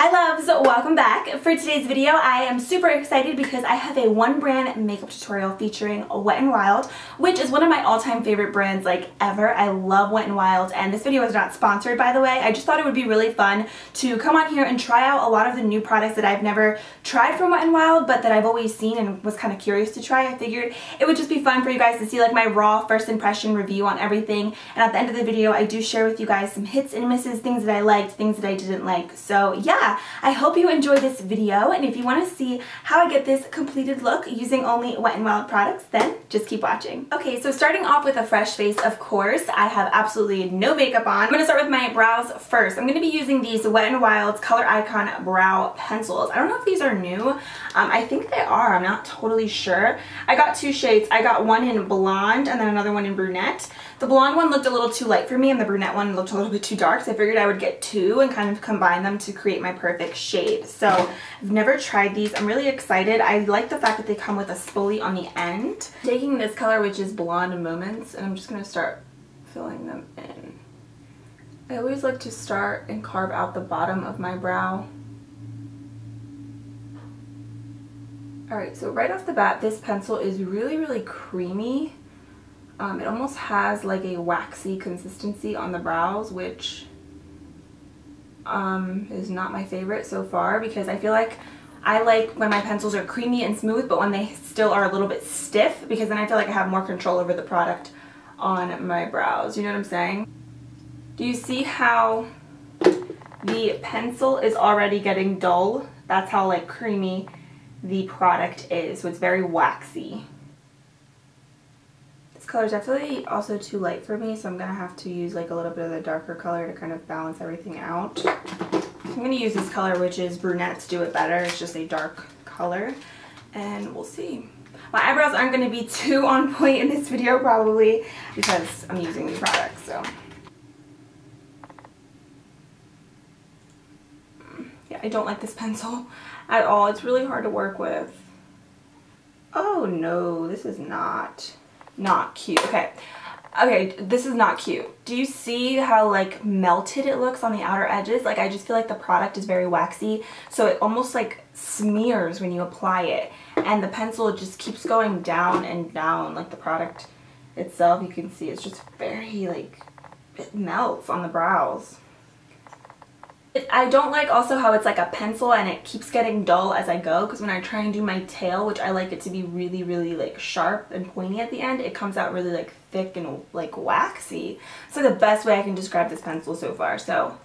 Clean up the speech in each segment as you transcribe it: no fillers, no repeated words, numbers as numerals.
Hi loves, welcome back. For today's video, I am super excited because I have a one brand makeup tutorial featuring Wet n Wild, which is one of my all-time favorite brands like ever. I love Wet n Wild, and this video is not sponsored, by the way. I just thought it would be really fun to come on here and try out a lot of the new products that I've never tried from Wet n Wild, but that I've always seen and was kind of curious to try. I figured it would just be fun for you guys to see like my raw first impression review on everything, and at the end of the video I do share with you guys some hits and misses, things that I liked, things that I didn't like. So yeah, I hope you enjoy this video, and if you want to see how I get this completed look using only Wet n Wild products, then just keep watching. Okay, so starting off with a fresh face, of course, I have absolutely no makeup on. I'm going to start with my brows first. I'm going to be using these Wet n Wild Color Icon Brow Pencils. I don't know if these are new. I think they are. I'm not totally sure. I got two shades. I got one in blonde and then another one in brunette. The blonde one looked a little too light for me and the brunette one looked a little bit too dark, so I figured I would get two and kind of combine them to create my perfect shade. So I've never tried these. I'm really excited. I like the fact that they come with a spoolie on the end. Taking this color, which is Blonde Moments, and I'm just going to start filling them in. I always like to start and carve out the bottom of my brow. Alright, so right off the bat, this pencil is really creamy. It almost has like a waxy consistency on the brows, which is not my favorite so far, because I feel like I like when my pencils are creamy and smooth, but when they still are a little bit stiff, because then I feel like I have more control over the product on my brows. You know what I'm saying? Do you see how the pencil is already getting dull? That's how like creamy the product is, so it's very waxy. This color is definitely also too light for me, so I'm gonna have to use like a little bit of the darker color to kind of balance everything out. I'm gonna use this color, which is Brunette, to do it better. It's just a dark color, and we'll see. My eyebrows aren't gonna be too on point in this video probably because I'm using these products, so. Yeah, I don't like this pencil at all. It's really hard to work with. Oh no, this is not cute. Okay, this is not cute. Do you see how like melted it looks on the outer edges? Like, I just feel like the product is very waxy, so it almost like smears when you apply it, and the pencil just keeps going down and down. Like the product itself, you can see it's just very like, it melts on the brows. I don't like also how it's like a pencil and it keeps getting dull as I go, because when I try and do my tail, which I like it to be really like sharp and pointy at the end, it comes out really like thick and like waxy. It's like the best way I can describe this pencil so far. So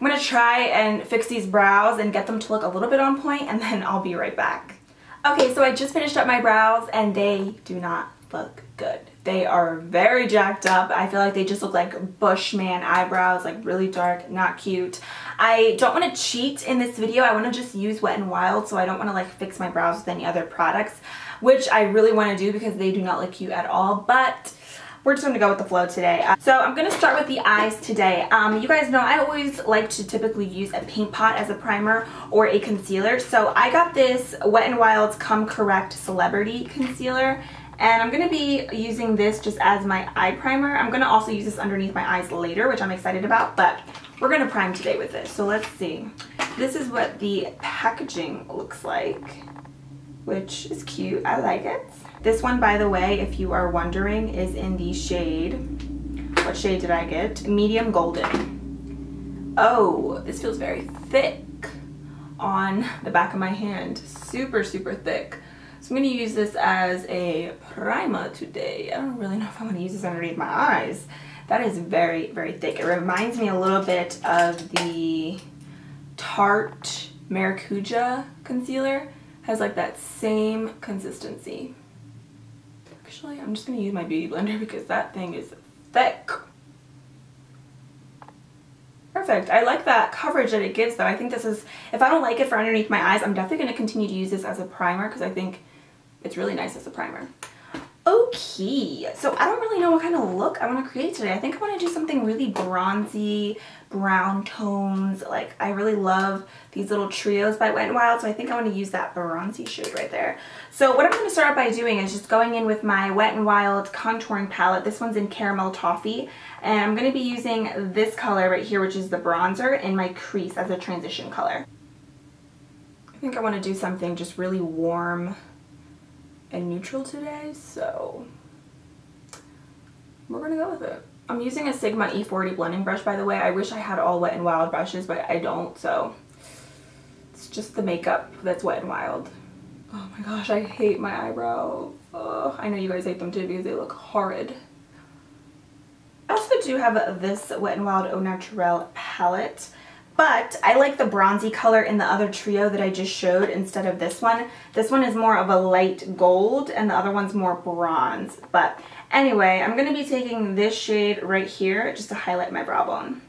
I'm going to try and fix these brows and get them to look a little bit on point, and then I'll be right back. Okay, so I just finished up my brows and they do not look good. They are very jacked up. I feel like they just look like Bushman eyebrows, like really dark, not cute. I don't want to cheat in this video. I want to just use Wet n Wild, so I don't want to like fix my brows with any other products, which I really want to do because they do not look cute at all, but we're just going to go with the flow today. So I'm going to start with the eyes today. You guys know I always like to typically use a paint pot as a primer or a concealer, so I got this Wet n Wild's Come Correct Celebrity Concealer, and I'm going to be using this just as my eye primer. I'm going to also use this underneath my eyes later, which I'm excited about, but we're going to prime today with this. So let's see. This is what the packaging looks like, which is cute. I like it. This one, by the way, if you are wondering, is in the shade, what shade did I get? Medium Golden. Oh, this feels very thick on the back of my hand. Super thick. So I'm going to use this as a primer today. I don't really know if I'm going to use this underneath my eyes. That is very thick. It reminds me a little bit of the Tarte Maracuja concealer. Has like that same consistency. Actually, I'm just going to use my beauty blender because that thing is thick. Perfect. I like that coverage that it gives though. I think this is, if I don't like it for underneath my eyes, I'm definitely going to continue to use this as a primer because I think it's really nice as a primer. Okay, so I don't really know what kind of look I want to create today. I think I want to do something really bronzy, brown tones. Like, I really love these little trios by Wet n Wild, so I think I want to use that bronzy shade right there. So what I'm going to start out by doing is just going in with my Wet n Wild contouring palette. This one's in Caramel Toffee, and I'm going to be using this color right here, which is the bronzer, in my crease as a transition color. I think I want to do something just really warm and neutral today, so we're gonna go with it. I'm using a Sigma E40 blending brush, by the way. I wish I had all Wet n Wild brushes, but I don't, so it's just the makeup that's Wet n Wild. Oh my gosh, I hate my eyebrows. Ugh, I know you guys hate them too because they look horrid. I also do have this Wet n Wild Au Naturel palette, but I like the bronzy color in the other trio that I just showed instead of this one. This one is more of a light gold and the other one's more bronze. But anyway, I'm going to be taking this shade right here just to highlight my brow bone.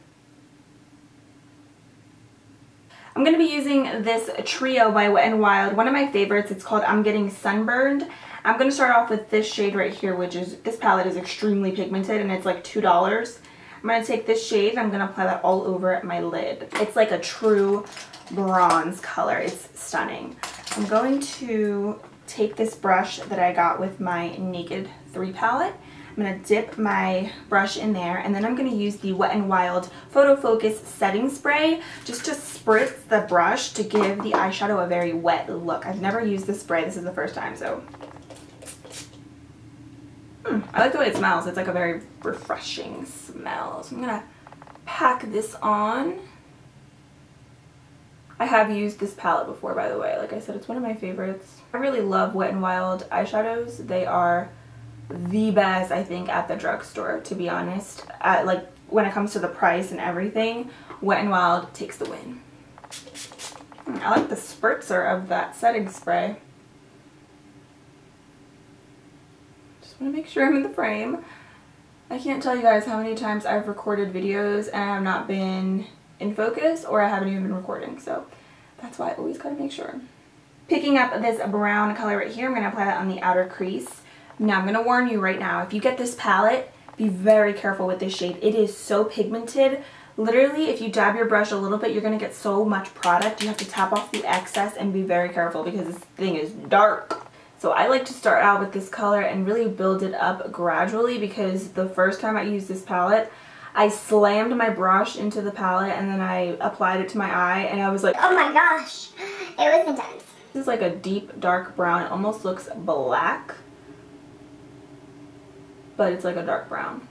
I'm going to be using this trio by Wet n Wild, one of my favorites. It's called I'm Getting Sunburned. I'm going to start off with this shade right here, which is, this palette is extremely pigmented and it's like $2. I'm going to take this shade and I'm going to apply that all over my lid. It's like a true bronze color. It's stunning. I'm going to take this brush that I got with my Naked 3 palette. I'm going to dip my brush in there, and then I'm going to use the Wet n Wild Photo Focus setting spray just to spritz the brush to give the eyeshadow a very wet look. I've never used this spray. This is the first time, so I like the way it smells. It's like a very refreshing smell. So I'm going to pack this on. I have used this palette before, by the way. Like I said, it's one of my favorites. I really love Wet n Wild eyeshadows. They are the best, I think, at the drugstore, to be honest. Like, when it comes to the price and everything, Wet n Wild takes the win. I like the spritzer of that setting spray. I want to make sure I'm in the frame. I can't tell you guys how many times I've recorded videos and I have not been in focus, or I haven't even been recording, so that's why I always gotta make sure. Picking up this brown color right here, I'm gonna apply that on the outer crease. Now I'm gonna warn you right now, if you get this palette, be very careful with this shade. It is so pigmented. Literally, if you dab your brush a little bit, you're gonna get so much product. You have to tap off the excess and be very careful because this thing is dark. So I like to start out with this color and really build it up gradually, because the first time I used this palette, I slammed my brush into the palette and then I applied it to my eye and I was like, oh my gosh, it was intense. This is like a deep dark brown. It almost looks black, but it's like a dark brown.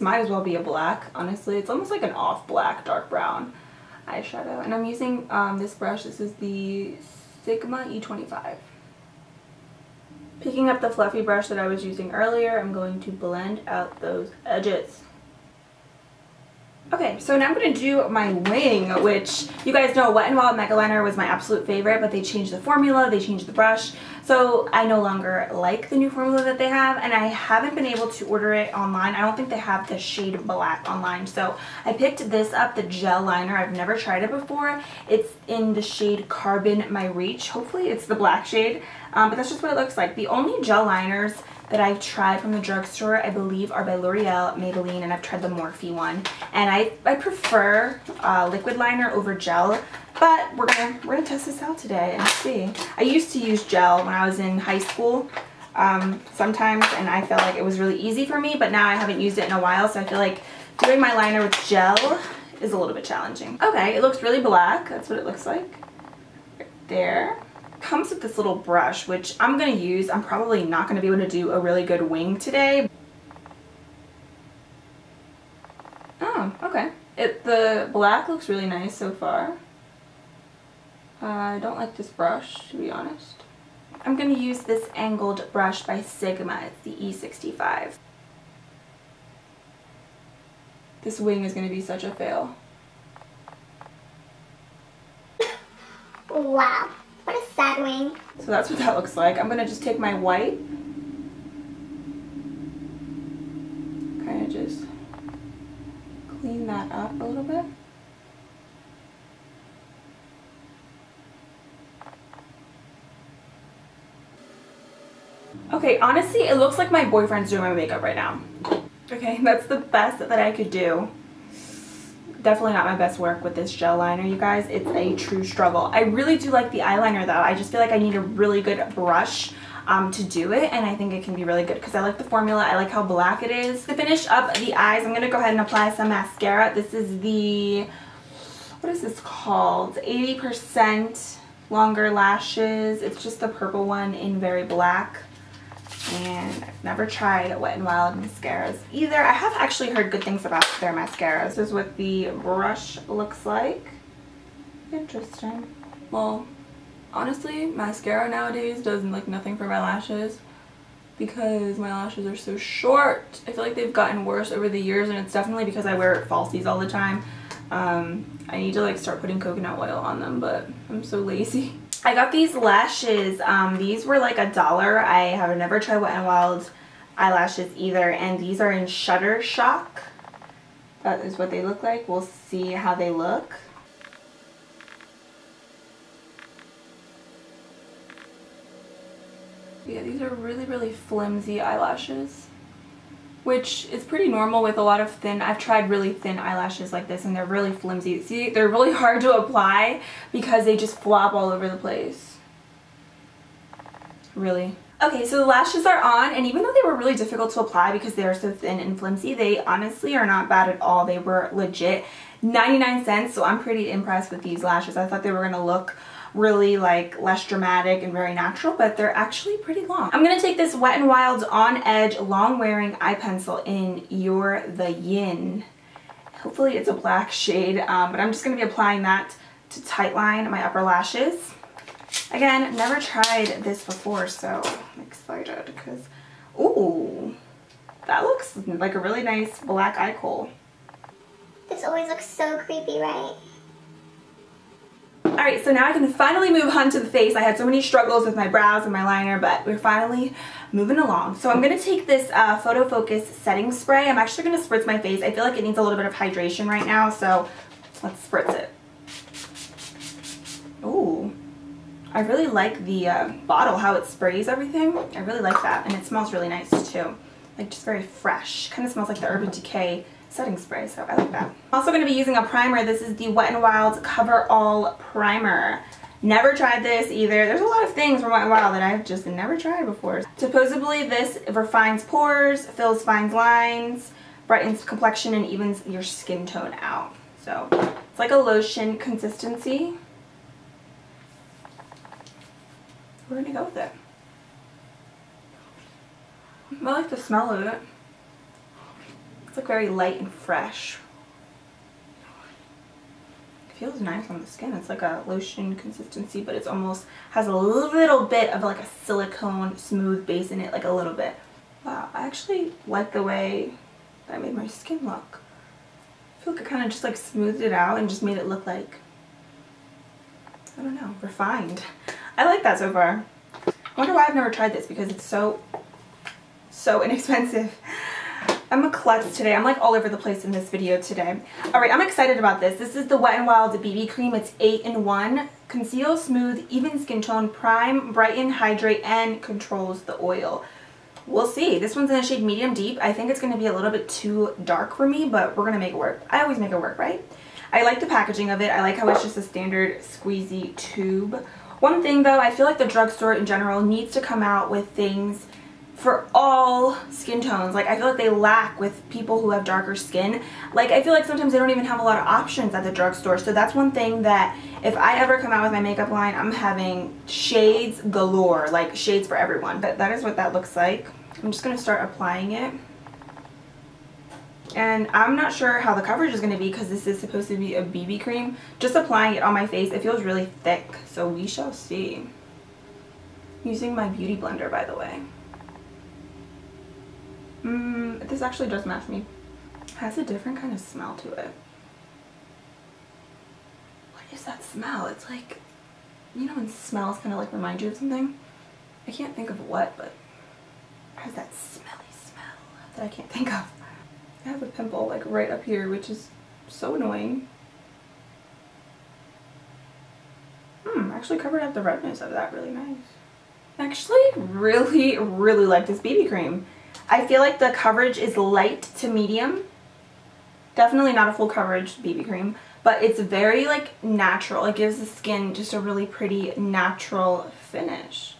Might as well be a black, honestly. It's almost like an off black dark brown eyeshadow. And I'm using this brush. This is the Sigma E25. Picking up the fluffy brush that I was using earlier, I'm going to blend out those edges. Okay, so now I'm going to do my wing, which you guys know Wet n Wild Mega Liner was my absolute favorite, but they changed the formula, they changed the brush, so I no longer like the new formula that they have, and I haven't been able to order it online. I don't think they have the shade black online, so I picked this up, the gel liner. I've never tried it before. It's in the shade Carbon My Reach. Hopefully it's the black shade, but that's just what it looks like. The only gel liners that I've tried from the drugstore, I believe, are by L'Oreal, Maybelline, and I've tried the Morphe one. And I prefer liquid liner over gel, but we're gonna test this out today and see. I used to use gel when I was in high school sometimes, and I felt like it was really easy for me, but now I haven't used it in a while, so I feel like doing my liner with gel is a little bit challenging. Okay, it looks really black. That's what it looks like. Right there. Comes with this little brush, which I'm going to use. I'm probably not going to be able to do a really good wing today. Oh, okay. The black looks really nice so far. I don't like this brush, to be honest. I'm going to use this angled brush by Sigma. It's the E65. This wing is going to be such a fail. Wow. What a sad wing. So that's what that looks like. I'm going to just take my white, kind of just clean that up a little bit. Okay, honestly, it looks like my boyfriend's doing my makeup right now. Okay, that's the best that I could do. Definitely not my best work with this gel liner, you guys. It's a true struggle. I really do like the eyeliner, though. I just feel like I need a really good brush to do it, and I think it can be really good because I like the formula. I like how black it is. To finish up the eyes, I'm going to go ahead and apply some mascara. This is the, what is this called? 80% Longer Lashes. It's just the purple one in very black. And I've never tried Wet n Wild mascaras either. I have actually heard good things about their mascaras. This is what the brush looks like. Interesting. Well, honestly, mascara nowadays does like nothing for my lashes because my lashes are so short. I feel like they've gotten worse over the years, and it's definitely because I wear falsies all the time. I need to like start putting coconut oil on them, but I'm so lazy. I got these lashes. These were like $1. I have never tried Wet n Wild eyelashes either, and these are in Shutterstock. That is what they look like. We'll see how they look. Yeah, these are really, really flimsy eyelashes, which is pretty normal with a lot of thin. I've tried really thin eyelashes like this, and they're really flimsy. See, they're really hard to apply because they just flop all over the place. Really. Okay, so the lashes are on, and even though they were really difficult to apply because they are so thin and flimsy, they honestly are not bad at all. They were legit 99 cents, so I'm pretty impressed with these lashes. I thought they were going to look really like less dramatic and very natural, but they're actually pretty long. I'm gonna take this Wet n Wild On Edge Long Wearing Eye Pencil in You're the Yin. Hopefully it's a black shade, but I'm just gonna be applying that to tightline my upper lashes. Again, never tried this before, so I'm excited because, ooh, that looks like a really nice black eye kohl. This always looks so creepy, right? Alright, so now I can finally move on to the face. I had so many struggles with my brows and my liner, but we're finally moving along. So I'm going to take this Photo Focus setting spray. I'm actually going to spritz my face. I feel like it needs a little bit of hydration right now, so let's spritz it. Ooh, I really like the bottle, how it sprays everything. I really like that, and it smells really nice too. Like just very fresh. Kind of smells like the Urban Decay setting spray, so I like that. I'm also going to be using a primer. This is the Wet n Wild Cover All Primer. Never tried this either. There's a lot of things from Wet n Wild that I've just never tried before. Supposedly this refines pores, fills fine lines, brightens complexion, and evens your skin tone out. So it's like a lotion consistency. We're going to go with it. I like the smell of it. It's like very light and fresh. It feels nice on the skin. It's like a lotion consistency, but it's almost has a little bit of like a silicone smooth base in it, like a little bit. Wow, I actually like the way that made my skin look. I feel like it kind of just like smoothed it out and just made it look like, I don't know, refined. I like that so far. I wonder why I've never tried this because it's so inexpensive. I'm a klutz today. I'm like all over the place in this video today. Alright, I'm excited about this. This is the Wet n Wild BB Cream. It's 8-in-1. Conceal, smooth, even skin tone, prime, brighten, hydrate, and controls the oil. We'll see. This one's in the shade medium deep. I think it's going to be a little bit too dark for me, but we're going to make it work. I always make it work, right? I like the packaging of it. I like how it's just a standard squeezy tube. One thing though, I feel like the drugstore in general needs to come out with things for all skin tones. Like I feel like they lack with people who have darker skin. Like I feel like sometimes they don't even have a lot of options at the drugstore. So that's one thing that if I ever come out with my makeup line, I'm having shades galore, like shades for everyone. But that is what that looks like. I'm just going to start applying it. And I'm not sure how the coverage is going to be because this is supposed to be a BB cream. Just applying it on my face, it feels really thick. So we shall see. I'm using my beauty blender, by the way. This actually does match me. It has a different kind of smell to it. What is that smell? It's like, you know when smells kind of like remind you of something? I can't think of what, but it has that smelly smell that I can't think of. I have a pimple like right up here, which is so annoying. Actually covered up the redness of that really nice. I actually really like this BB cream. I feel like the coverage is light to medium. Definitely not a full coverage BB cream, but it's very like natural. It gives the skin just a really pretty natural finish.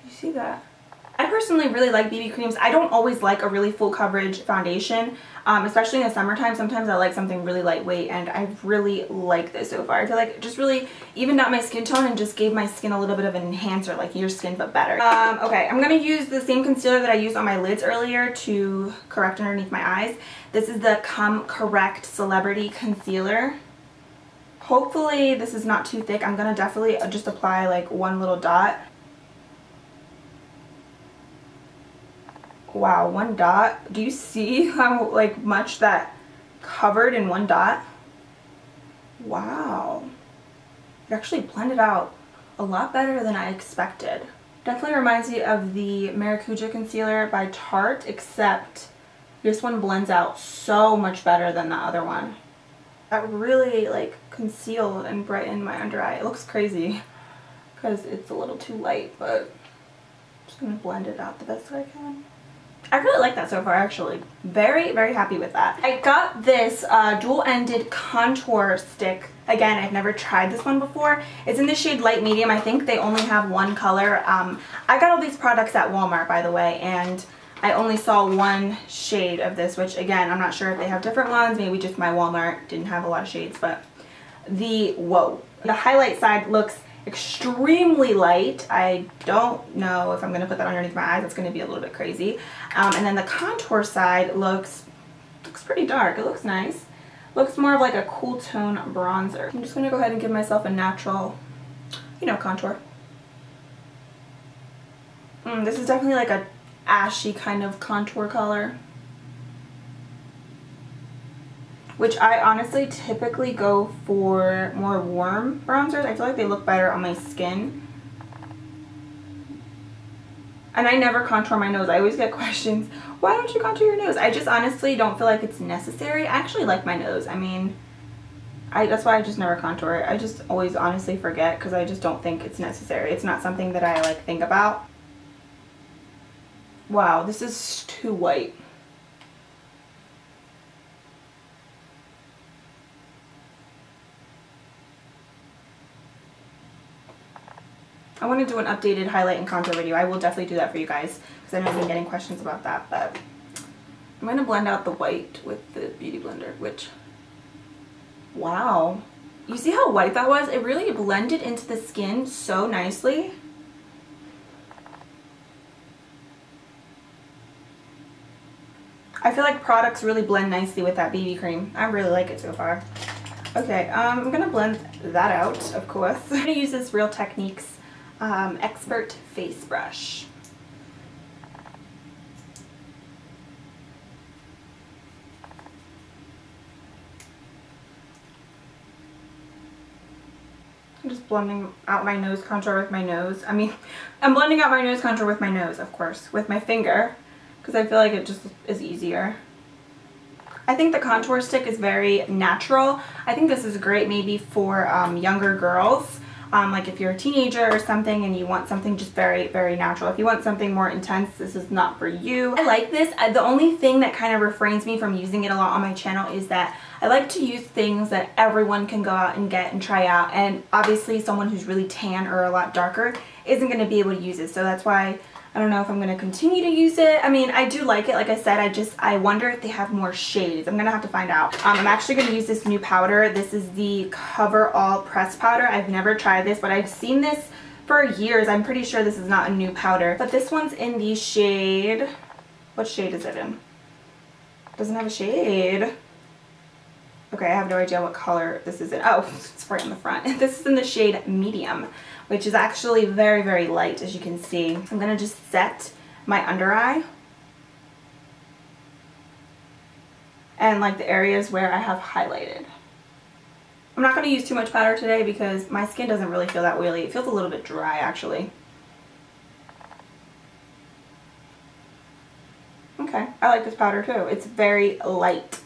You see that? I personally really like BB creams. I don't always like a really full coverage foundation, especially in the summertime. Sometimes I like something really lightweight, and I really like this so far. I feel like it just really evened out my skin tone and just gave my skin a little bit of an enhancer, like your skin but better. Okay, I'm going to use the same concealer that I used on my lids earlier to correct underneath my eyes. This is the Come Correct Celebrity Concealer. Hopefully this is not too thick. I'm going to definitely just apply like one little dot. Wow, one dot. Do you see how like much that covered in one dot? Wow. It actually blended out a lot better than I expected. Definitely reminds me of the Maracuja concealer by Tarte, except this one blends out so much better than the other one. That really like concealed and brightened my under eye. It looks crazy because it's a little too light, but I'm just gonna blend it out the best way I can. I really like that so far, actually. Very happy with that. I got this dual-ended contour stick. Again, I've never tried this one before. It's in the shade light medium. I think they only have one color. I got all these products at Walmart, by the way, and I only saw one shade of this, which again, I'm not sure if they have different ones. Maybe just my Walmart didn't have a lot of shades, but the highlight side looks extremely light. I don't know if I'm going to put that underneath my eyes. It's going to be a little bit crazy. And then the contour side looks pretty dark. It looks nice. Looks more of like a cool tone bronzer. I'm just going to go ahead and give myself a natural, you know, contour. This is definitely like a ashy kind of contour color, which I honestly typically go for more warm bronzers. I feel like they look better on my skin. And I never contour my nose. I always get questions, why don't you contour your nose? I just honestly don't feel like it's necessary. I actually like my nose. I mean, that's why I just never contour it. I just always honestly forget because I just don't think it's necessary. It's not something that I like think about. Wow, this is too white. I want to do an updated highlight and contour video. I will definitely do that for you guys because I know I've been getting questions about that. But I'm going to blend out the white with the Beauty Blender, which, wow. You see how white that was? It really blended into the skin so nicely. I feel like products really blend nicely with that BB cream. I really like it so far. Okay, I'm going to blend that out, of course. I'm going to use this Real Techniques Expert Face Brush. I'm just blending out my nose contour with my nose. I mean, I'm blending out my nose contour with my nose, of course, with my finger, because I feel like it just is easier. I think the contour stick is very natural. I think this is great maybe for younger girls. Like if you're a teenager or something and you want something just very natural. If you want something more intense, this is not for you. I like this. The only thing that kind of refrains me from using it a lot on my channel is that I like to use things that everyone can go out and get and try out, and obviously someone who's really tan or a lot darker isn't going to be able to use it. So that's why I don't know if I'm going to continue to use it. I mean, I do like it. Like I said, I wonder if they have more shades. I'm going to have to find out. I'm actually going to use this new powder. This is the Cover All Press Powder. I've never tried this, but I've seen this for years. I'm pretty sure this is not a new powder. But this one's in the shade... What shade is it in? It doesn't have a shade. Okay, I have no idea what color this is in. Oh, it's right in the front. This is in the shade Medium, which is actually very light, as you can see. I'm going to just set my under eye and like the areas where I have highlighted. I'm not going to use too much powder today because my skin doesn't really feel that oily. It feels a little bit dry, actually. Okay, I like this powder too. It's very light.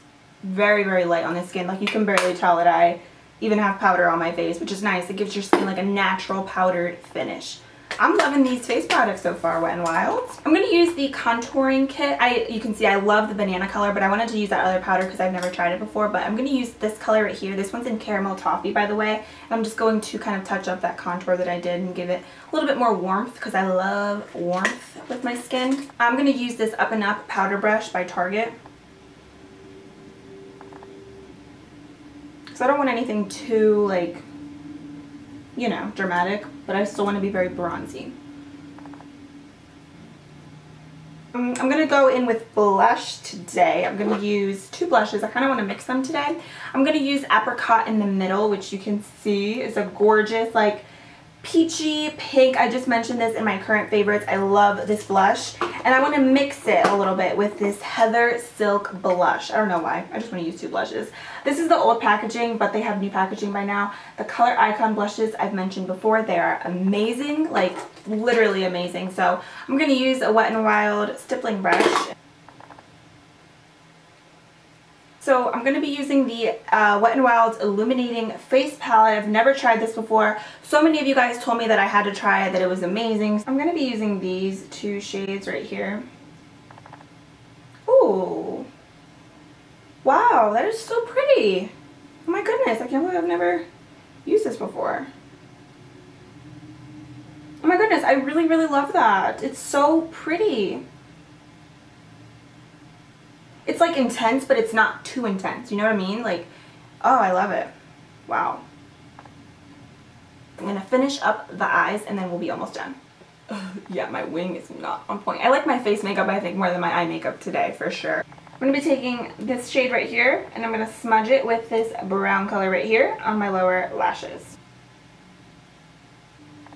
Very light on the skin. Like you can barely tell that I even have powder on my face, which is nice. It gives your skin like a natural powdered finish. I'm loving these face products so far, Wet n Wild. I'm going to use the contouring kit. You can see I love the banana color, but I wanted to use that other powder because I've never tried it before. But I'm going to use this color right here. This one's in Caramel Toffee, by the way. And I'm just going to kind of touch up that contour that I did and give it a little bit more warmth because I love warmth with my skin. I'm going to use this Up and Up powder brush by Target. Because I don't want anything too, like, you know, dramatic, but I still want to be very bronzy. I'm going to go in with blush today. I'm going to use two blushes. I kind of want to mix them today. I'm going to use Apricot in the middle, which you can see is a gorgeous, like, peachy pink. I just mentioned this in my current favorites. I love this blush. And I want to mix it a little bit with this Heather Silk blush. I don't know why. I just want to use two blushes. This is the old packaging, but they have new packaging by now. The Color Icon blushes I've mentioned before. They are amazing, like literally amazing. So I'm going to use a Wet n Wild stippling brush. So I'm going to be using the Wet n Wild's Illuminating Face Palette. I've never tried this before. So many of you guys told me that I had to try it, that it was amazing. I'm going to be using these two shades right here. Ooh. Wow, that is so pretty. Oh my goodness, I can't believe I've never used this before. Oh my goodness, I really, really love that. It's so pretty. It's like intense, but it's not too intense. You know what I mean? Like, oh, I love it. Wow. I'm going to finish up the eyes and then we'll be almost done. Yeah, my wing is not on point. I like my face makeup, I think, more than my eye makeup today, for sure. I'm going to be taking this shade right here and I'm going to smudge it with this brown color right here on my lower lashes.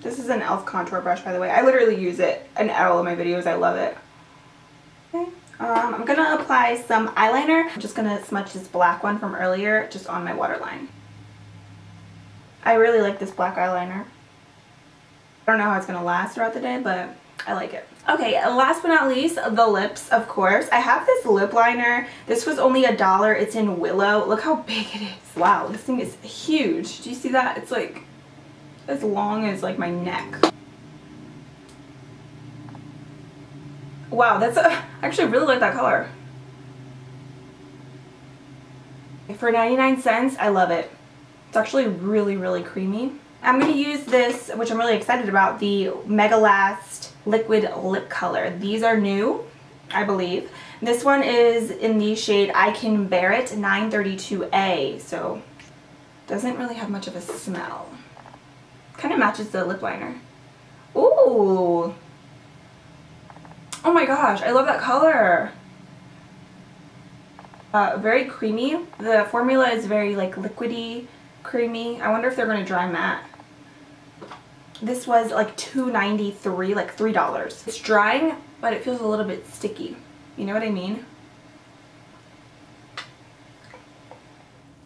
This is an e.l.f. contour brush, by the way. I literally use it in all of my videos. I love it. Okay. I'm going to apply some eyeliner. I'm just going to smudge this black one from earlier just on my waterline. I really like this black eyeliner. I don't know how it's going to last throughout the day, but I like it. Okay, last but not least, the lips, of course. I have this lip liner. This was only $1. It's in Willow. Look how big it is. Wow, this thing is huge. Do you see that? It's like as long as like my neck. Wow, that's I actually really like that color. For 99 cents, I love it. It's actually really, really creamy. I'm going to use this, which I'm really excited about, the Mega Last Liquid Lip Color. These are new, I believe. This one is in the shade I Can Bear It 932A, so doesn't really have much of a smell. Kind of matches the lip liner. Ooh! Oh my gosh, I love that color. Very creamy. The formula is very like liquidy, creamy. I wonder if they're going to dry matte. This was like $2.93, like $3. It's drying, but it feels a little bit sticky. You know what I mean?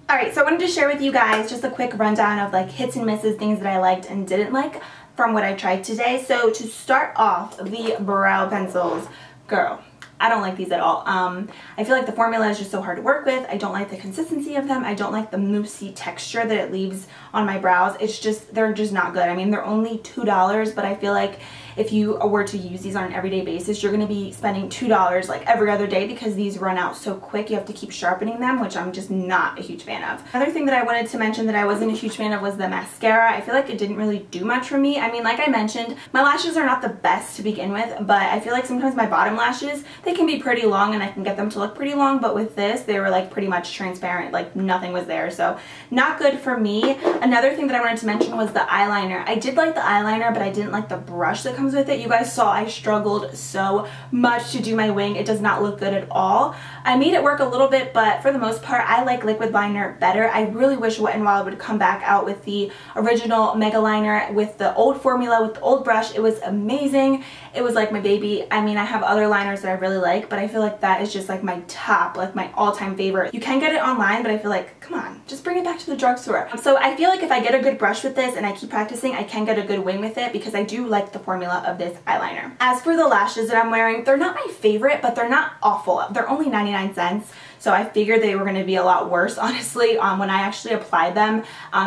Alright, so I wanted to share with you guys just a quick rundown of like hits and misses, things that I liked and didn't like from what I tried today. So to start off, the brow pencils. Girl, I don't like these at all. I feel like the formula is just so hard to work with. I don't like the consistency of them. I don't like the moussey texture that it leaves on my brows. It's just, they're just not good. I mean, they're only $2, but I feel like if you were to use these on an everyday basis, you're going to be spending $2 like every other day because these run out so quick. You have to keep sharpening them, which I'm just not a huge fan of. Another thing that I wanted to mention that I wasn't a huge fan of was the mascara. I feel like it didn't really do much for me. I mean, like I mentioned, my lashes are not the best to begin with, but I feel like sometimes my bottom lashes, they can be pretty long and I can get them to look pretty long, but with this, they were like pretty much transparent, like nothing was there, so not good for me. Another thing that I wanted to mention was the eyeliner. I did like the eyeliner, but I didn't like the brush that comes with it. You guys saw I struggled so much to do my wing. It does not look good at all. I made it work a little bit, but for the most part, I like liquid liner better. I really wish Wet n Wild would come back out with the original Mega Liner with the old formula, with the old brush. It was amazing. It was like my baby. I mean, I have other liners that I really like, but I feel like that is just like my top, like my all-time favorite. You can get it online, but I feel like, come on, just bring it back to the drugstore. So I feel like if I get a good brush with this and I keep practicing, I can get a good wing with it because I do like the formula of this eyeliner. As for the lashes that I'm wearing, they're not my favorite, but they're not awful. They're only 99 cents. so I figured they were going to be a lot worse, honestly. When I actually applied them,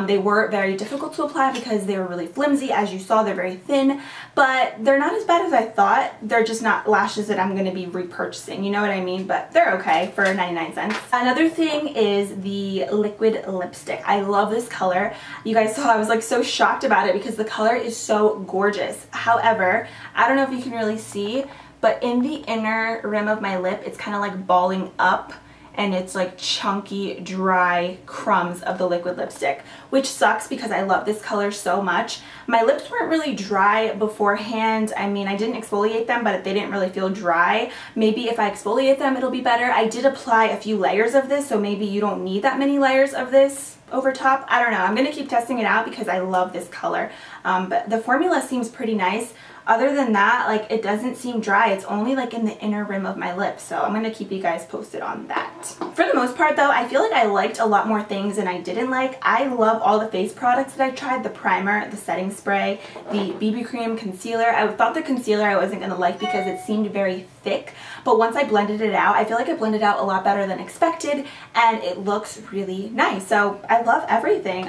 they were very difficult to apply because they were really flimsy. As you saw, they're very thin, but they're not as bad as I thought. They're just not lashes that I'm going to be repurchasing, you know what I mean? But they're okay for 99 cents. Another thing is the liquid lipstick. I love this color. You guys saw I was like so shocked about it because the color is so gorgeous. However, I don't know if you can really see, but in the inner rim of my lip, it's kind of like balling up, and it's like chunky, dry crumbs of the liquid lipstick, which sucks because I love this color so much. My lips weren't really dry beforehand. I mean, I didn't exfoliate them, but they didn't really feel dry. Maybe if I exfoliate them, it'll be better. I did apply a few layers of this, so maybe you don't need that many layers of this over top. I don't know. I'm going to keep testing it out because I love this color. But the formula seems pretty nice. Other than that, like, it doesn't seem dry. It's only like in the inner rim of my lips, so I'm going to keep you guys posted on that. For the most part though, I feel like I liked a lot more things than I didn't like. I love all the face products that I tried. The primer, the setting spray, the BB cream, concealer. I thought the concealer I wasn't going to like because it seemed very thick, but once I blended it out, I feel like it blended out a lot better than expected, and it looks really nice. So I love everything.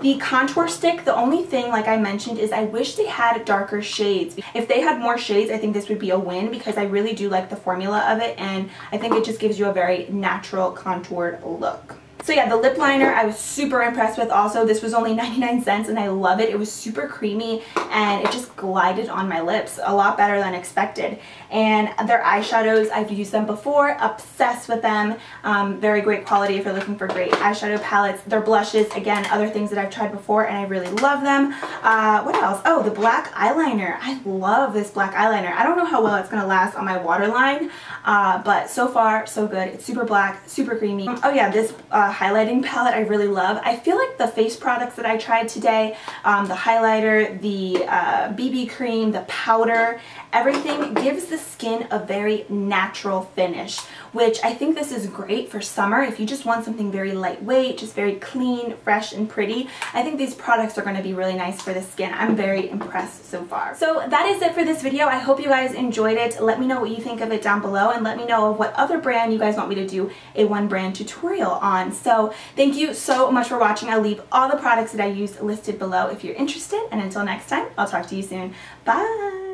The contour stick, the only thing, like I mentioned, is I wish they had darker shades. If they had more shades, I think this would be a win because I really do like the formula of it, and I think it just gives you a very natural contoured look. So yeah, the lip liner I was super impressed with also. This was only 99 cents and I love it. It was super creamy and it just glided on my lips a lot better than expected. And their eyeshadows, I've used them before, obsessed with them. Very great quality if you're looking for great eyeshadow palettes. Their blushes, again, other things that I've tried before and I really love them. What else? Oh, the black eyeliner. I love this black eyeliner. I don't know how well it's going to last on my waterline, but so far so good. It's super black, super creamy. Oh yeah, this highlighting palette I really love. I feel like the face products that I tried today, the highlighter, the BB cream, the powder, everything gives the skin a very natural finish, which I think this is great for summer. If you just want something very lightweight, just very clean, fresh, and pretty, I think these products are going to be really nice for the skin. I'm very impressed so far. So that is it for this video. I hope you guys enjoyed it. Let me know what you think of it down below, and let me know what other brand you guys want me to do a one brand tutorial on. So thank you so much for watching. I'll leave all the products that I used listed below if you're interested, and until next time, I'll talk to you soon. Bye!